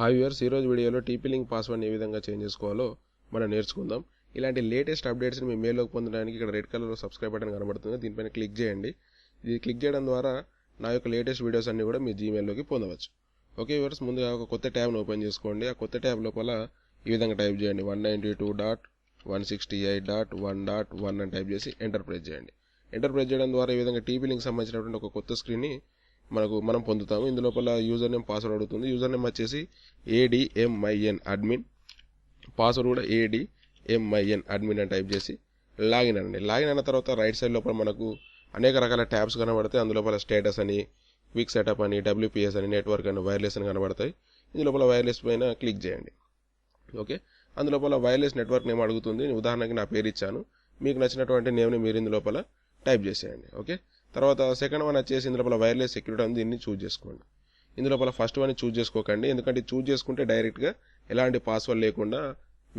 Hi viewers, ఈరోజు వీడియోలో TP link పాస్వర్డ్ని ఏ విధంగా చేంజ్ చేసుకోవాలో మనం నేర్చుకుందాం. ఇలాంటి లేటెస్ట్ అప్డేట్స్ని మీ మెయిల్లోకి పొందడానికి ఇక్కడ రెడ్ కలర్లో సబ్స్క్రైబ్ బటన్ కనబడుతుంది. దీనిపైన క్లిక్ చేయండి. ఇది క్లిక్ చేయడం ద్వారా నా యొక్క లేటెస్ట్ వీడియోస్ అన్ని కూడా మీ జీమెయిల్లోకి పొందవచ్చు. ఓకే వ్యూవర్స్, ముందుగా ఒక కొత్త ట్యాబ్ను ఓపెన్ చేసుకోండి. ఆ కొత్త ట్యాబ్ లోపల ఈ విధంగా టైప్ చేయండి 192.168.1.1 అని టైప్ చేసి ఎంటర్ ప్రెస్ చేయండి. ఎంటర్ ప్రెస్ చేయడం ద్వారా ఈ విధంగా టీపీ లింక్ సంబంధించినటువంటి ఒక కొత్త స్క్రీన్ని మనం పొందుతాము. ఇందులోపల యూజర్ నేమ్ పాస్వర్డ్ అడుగుతుంది. యూజర్ నేమ్ వచ్చేసి ADMIN అడ్మిన్, పాస్వర్డ్ కూడా ADMIN అడ్మిన్ అని టైప్ చేసి లాగిన్ అనండి. లాగిన్ అయిన తర్వాత రైట్ సైడ్ లోపల మనకు అనేక రకాల ట్యాబ్స్ కనబడతాయి. అందులోపల స్టేటస్ అని, క్విక్ సెటప్ అని, WPS అని, నెట్వర్క్ అని, వైర్లెస్ అని కనబడతాయి. ఇందులోపల వైర్లెస్ పైన క్లిక్ చేయండి. ఓకే, అందులోపల వైర్లెస్ నెట్వర్క్ నేమ్ అడుగుతుంది. ఉదాహరణకి నా పేరు ఇచ్చాను. మీకు నచ్చినటువంటి నేమ్ని మీరు ఇందులోపల టైప్ చేసేయండి. ఓకే, తర్వాత సెకండ్ వన్ వచ్చేసి ఇందులోపల వైర్లెస్ సెక్యూరిటీ ఉంది. దీన్ని చూజ్ చేసుకోండి. ఇందులోపల ఫస్ట్ వన్ చూజ్ చేసుకోకండి, ఎందుకంటే చూజ్ చేసుకుంటే డైరెక్ట్గా ఎలాంటి పాస్వర్డ్ లేకుండా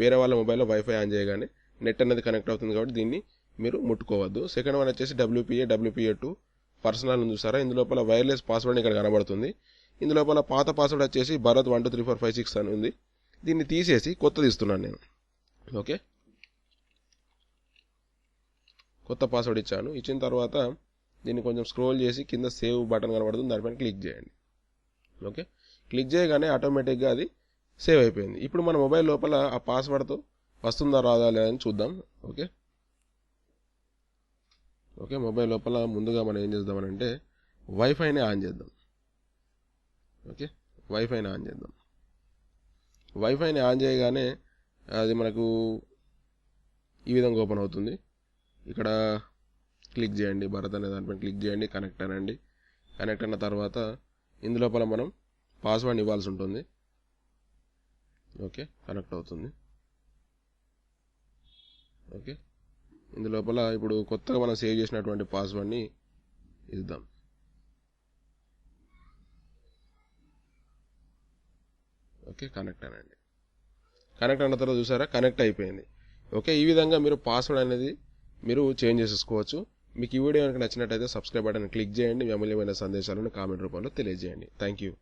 వేరే వాళ్ళ మొబైల్లో వైఫై ఆన్ చేయగానే నెట్ అనేది కనెక్ట్ అవుతుంది, కాబట్టి దీన్ని మీరు ముట్టుకోవద్దు. సెకండ్ వన్ వచ్చేసి WPA2 పర్సనల్ ఉంది చూసారా, ఇందులోపల వైర్లెస్ పాస్వర్డ్ ఇక్కడ కనబడుతుంది. ఇందులోపల పాత పాస్వర్డ్ వచ్చేసి భరత్ 123456 అని ఉంది. దీన్ని తీసేసి కొత్తది ఇస్తున్నాను నేను. ఓకే, కొత్త పాస్వర్డ్ ఇచ్చాను. ఇచ్చిన తర్వాత దీన్ని కొంచెం స్క్రోల్ చేసి కింద సేవ్ బటన్ కనబడుతుంది, దానిపైన క్లిక్ చేయండి. ఓకే, క్లిక్ చేయగానే ఆటోమేటిక్గా అది సేవ్ అయిపోయింది. ఇప్పుడు మన మొబైల్ లోపల ఆ పాస్వర్డ్తో వస్తుందా రాదా లేదని చూద్దాం. ఓకే, మొబైల్ లోపల ముందుగా మనం ఏం చేద్దామనంటే వైఫైని ఆన్ చేద్దాం. ఓకే, వైఫైని ఆన్ చేద్దాం. వైఫైని ఆన్ చేయగానే అది మనకు ఈ విధంగా ఓపెన్ అవుతుంది. ఇక్కడ క్లిక్ చేయండి, భరత్ అనే దానిపైన క్లిక్ చేయండి, కనెక్ట్ అనండి. కనెక్ట్ అయిన తర్వాత ఇందులోపల మనం పాస్వర్డ్ ఇవ్వాల్సి ఉంటుంది. ఓకే, కనెక్ట్ అవుతుంది. ఓకే, ఇందులోపల ఇప్పుడు కొత్తగా మనం సేవ్ చేసినటువంటి పాస్వర్డ్ని ఇద్దాం. ఓకే, కనెక్ట్ అనండి. కనెక్ట్ అయిన తర్వాత చూసారా, కనెక్ట్ అయిపోయింది. ఓకే, ఈ విధంగా మీరు పాస్వర్డ్ అనేది మీరు చేంజ్ చేసేసుకోవచ్చు. మీకు ఈ వీడియో కనుక నచ్చినట్టయితే సబ్స్క్రైబ్ బటన్ క్లిక్ చేయండి. మీ అమూల్యమైన సందేశాలను కామెంట్ రూపంలో తెలియజేయండి. Thank you.